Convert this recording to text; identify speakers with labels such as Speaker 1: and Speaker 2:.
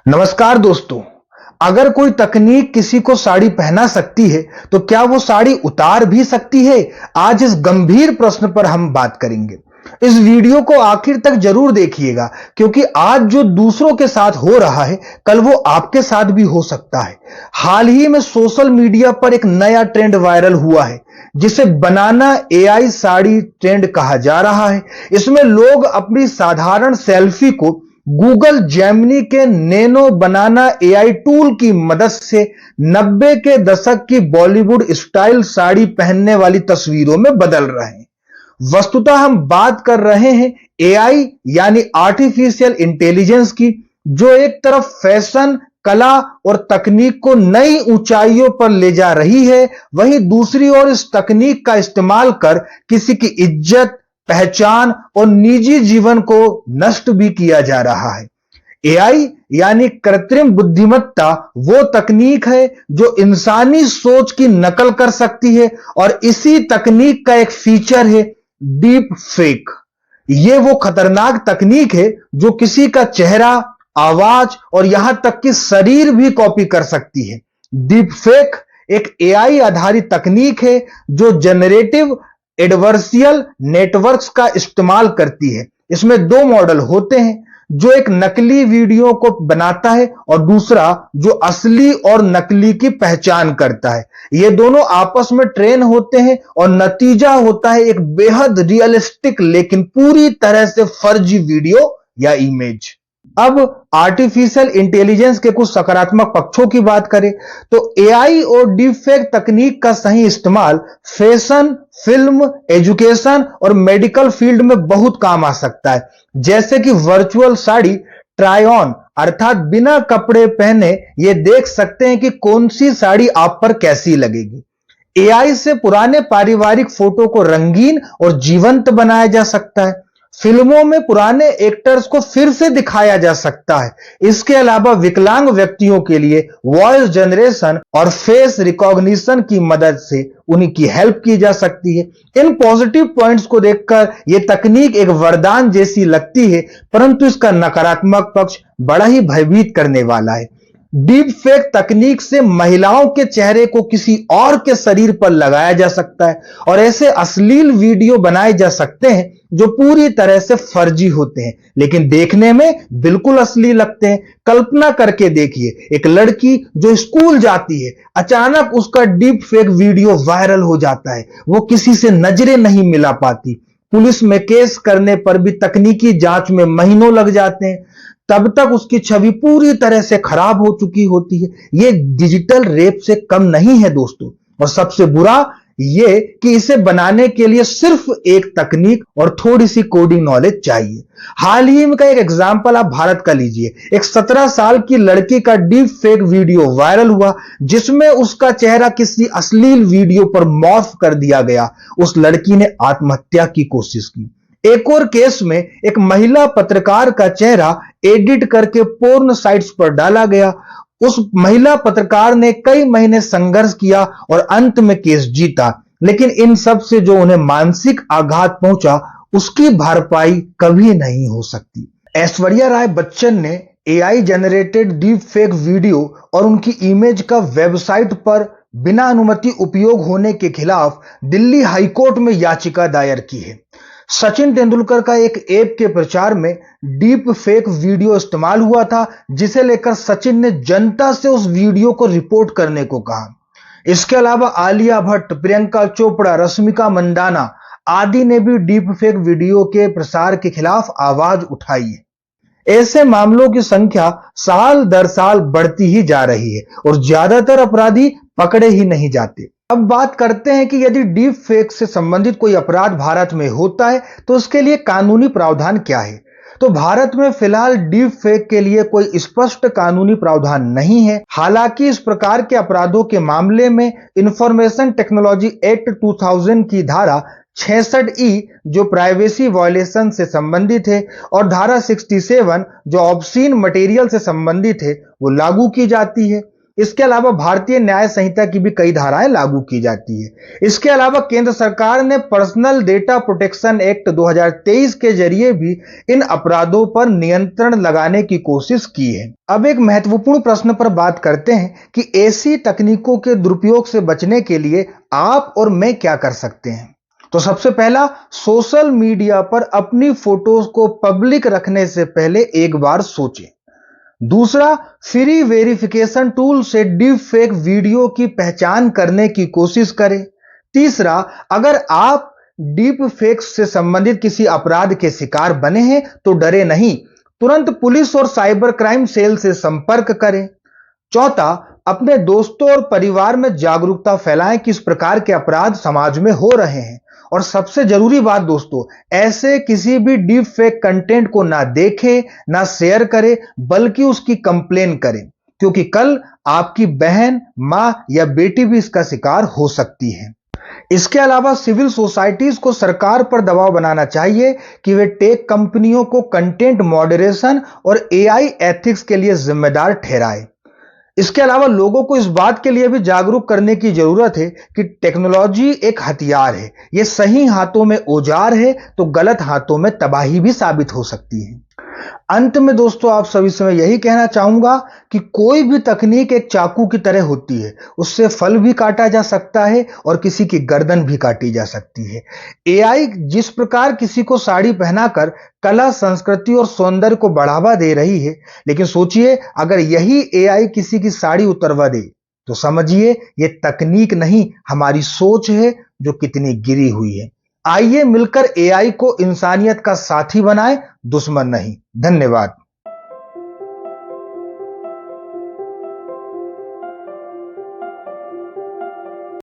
Speaker 1: नमस्कार दोस्तों। अगर कोई तकनीक किसी को साड़ी पहना सकती है तो क्या वो साड़ी उतार भी सकती है? आज इस गंभीर प्रश्न पर हम बात करेंगे। इस वीडियो को आखिर तक जरूर देखिएगा, क्योंकि आज जो दूसरों के साथ हो रहा है कल वो आपके साथ भी हो सकता है। हाल ही में सोशल मीडिया पर एक नया ट्रेंड वायरल हुआ है, जिसे बनाना एआई साड़ी ट्रेंड कहा जा रहा है। इसमें लोग अपनी साधारण सेल्फी को गूगल जेमिनी के नैनो बनाना एआई टूल की मदद से 90 के दशक की बॉलीवुड स्टाइल साड़ी पहनने वाली तस्वीरों में बदल रहे हैं। वस्तुतः हम बात कर रहे हैं एआई यानी आर्टिफिशियल इंटेलिजेंस की, जो एक तरफ फैशन, कला और तकनीक को नई ऊंचाइयों पर ले जा रही है, वहीं दूसरी ओर इस तकनीक का इस्तेमाल कर किसी की इज्जत, पहचान और निजी जीवन को नष्ट भी किया जा रहा है। एआई यानी कृत्रिम बुद्धिमत्ता वो तकनीक है जो इंसानी सोच की नकल कर सकती है, और इसी तकनीक का एक फीचर है डीप फेक। ये वो खतरनाक तकनीक है जो किसी का चेहरा, आवाज और यहां तक कि शरीर भी कॉपी कर सकती है। डीप फेक एक एआई आधारित तकनीक है जो जनरेटिव एडवर्सियल नेटवर्क्स का इस्तेमाल करती है। इसमें दो मॉडल होते हैं, जो एक नकली वीडियो को बनाता है और दूसरा जो असली और नकली की पहचान करता है। ये दोनों आपस में ट्रेन होते हैं और नतीजा होता है एक बेहद रियलिस्टिक लेकिन पूरी तरह से फर्जी वीडियो या इमेज। अब आर्टिफिशियल इंटेलिजेंस के कुछ सकारात्मक पक्षों की बात करें तो एआई और डीपफेक तकनीक का सही इस्तेमाल फैशन, फिल्म, एजुकेशन और मेडिकल फील्ड में बहुत काम आ सकता है। जैसे कि वर्चुअल साड़ी ट्राई ऑन, अर्थात बिना कपड़े पहने ये देख सकते हैं कि कौन सी साड़ी आप पर कैसी लगेगी। एआई से पुराने पारिवारिक फोटो को रंगीन और जीवंत बनाया जा सकता है। फिल्मों में पुराने एक्टर्स को फिर से दिखाया जा सकता है। इसके अलावा विकलांग व्यक्तियों के लिए वॉइस जनरेशन और फेस रिकॉग्निशन की मदद से उनकी हेल्प की जा सकती है। इन पॉजिटिव पॉइंट्स को देखकर यह तकनीक एक वरदान जैसी लगती है, परंतु इसका नकारात्मक पक्ष बड़ा ही भयभीत करने वाला है। डीप फेक तकनीक से महिलाओं के चेहरे को किसी और के शरीर पर लगाया जा सकता है और ऐसे अश्लील वीडियो बनाए जा सकते हैं जो पूरी तरह से फर्जी होते हैं लेकिन देखने में बिल्कुल असली लगते हैं। कल्पना करके देखिए, एक लड़की जो स्कूल जाती है, अचानक उसका डीप फेक वीडियो वायरल हो जाता है। वो किसी से नजरें नहीं मिला पाती। पुलिस में केस करने पर भी तकनीकी जांच में महीनों लग जाते हैं। तब तक उसकी छवि पूरी तरह से खराब हो चुकी होती है। यह डिजिटल रेप से कम नहीं है दोस्तों। और सबसे बुरा यह कि इसे बनाने के लिए सिर्फ एक तकनीक और थोड़ी सी कोडिंग नॉलेज चाहिए। हाल ही में का एक एग्जांपल आप भारत का लीजिए। एक 17 साल की लड़की का डीप फेक वीडियो वायरल हुआ, जिसमें उसका चेहरा किसी अश्लील वीडियो पर मॉर्फ कर दिया गया। उस लड़की ने आत्महत्या की कोशिश की। एक और केस में एक महिला पत्रकार का चेहरा एडिट करके पोर्न साइट्स पर डाला गया। उस महिला पत्रकार ने कई महीने संघर्ष किया और अंत में केस जीता, लेकिन इन सब से जो उन्हें मानसिक आघात पहुंचा उसकी भरपाई कभी नहीं हो सकती। ऐश्वर्या राय बच्चन ने AI generated deep fake video और उनकी इमेज का वेबसाइट पर बिना अनुमति उपयोग होने के खिलाफ दिल्ली हाईकोर्ट में याचिका दायर की है। सचिन तेंदुलकर का एक ऐप के प्रचार में डीप फेक वीडियो इस्तेमाल हुआ था, जिसे लेकर सचिन ने जनता से उस वीडियो को रिपोर्ट करने को कहा। इसके अलावा आलिया भट्ट, प्रियंका चोपड़ा, रश्मिका मंदाना आदि ने भी डीप फेक वीडियो के प्रसार के खिलाफ आवाज उठाई है। ऐसे मामलों की संख्या साल दर साल बढ़ती ही जा रही है और ज्यादातर अपराधी पकड़े ही नहीं जाते। अब बात करते हैं कि यदि डीप फेक से संबंधित कोई अपराध भारत में होता है तो उसके लिए कानूनी प्रावधान क्या है। तो भारत में फिलहाल डीप फेक के लिए कोई स्पष्ट कानूनी प्रावधान नहीं है। हालांकि इस प्रकार के अपराधों के मामले में इंफॉर्मेशन टेक्नोलॉजी एक्ट 2000 की धारा 66E जो प्राइवेसी वायलेशन से संबंधित है और धारा 67 जो ऑब्सीन मटेरियल से संबंधित है वो लागू की जाती है। इसके अलावा भारतीय न्याय संहिता की भी कई धाराएं लागू की जाती है। इसके अलावा केंद्र सरकार ने पर्सनल डेटा प्रोटेक्शन एक्ट 2023 के जरिए भी इन अपराधों पर नियंत्रण लगाने की कोशिश की है। अब एक महत्वपूर्ण प्रश्न पर बात करते हैं कि ऐसी तकनीकों के दुरुपयोग से बचने के लिए आप और मैं क्या कर सकते हैं। तो सबसे पहला, सोशल मीडिया पर अपनी फोटोज को पब्लिक रखने से पहले एक बार सोचें। दूसरा, फ्री वेरिफिकेशन टूल से डीप फेक वीडियो की पहचान करने की कोशिश करें। तीसरा, अगर आप डीप फेक से संबंधित किसी अपराध के शिकार बने हैं तो डरे नहीं, तुरंत पुलिस और साइबर क्राइम सेल से संपर्क करें। चौथा, अपने दोस्तों और परिवार में जागरूकता फैलाएं कि इस प्रकार के अपराध समाज में हो रहे हैं। और सबसे जरूरी बात दोस्तों, ऐसे किसी भी डीप फेक कंटेंट को ना देखें, ना शेयर करें, बल्कि उसकी कंप्लेन करें, क्योंकि कल आपकी बहन, मां या बेटी भी इसका शिकार हो सकती है। इसके अलावा सिविल सोसाइटीज को सरकार पर दबाव बनाना चाहिए कि वे टेक कंपनियों को कंटेंट मॉडरेशन और एआई एथिक्स के लिए जिम्मेदार ठहराए। इसके अलावा लोगों को इस बात के लिए भी जागरूक करने की जरूरत है कि टेक्नोलॉजी एक हथियार है, यह सही हाथों में औजार है तो गलत हाथों में तबाही भी साबित हो सकती है। अंत में दोस्तों, आप सभी से मैं यही कहना चाहूंगा कि कोई भी तकनीक एक चाकू की तरह होती है, उससे फल भी काटा जा सकता है और किसी की गर्दन भी काटी जा सकती है। एआई जिस प्रकार किसी को साड़ी पहनाकर कला, संस्कृति और सौंदर्य को बढ़ावा दे रही है, लेकिन सोचिए अगर यही एआई किसी की साड़ी उतरवा दे तो समझिए ये तकनीक नहीं, हमारी सोच है जो कितनी गिरी हुई है। आइए मिलकर एआई को इंसानियत का साथी बनाएं, दुश्मन नहीं। धन्यवाद।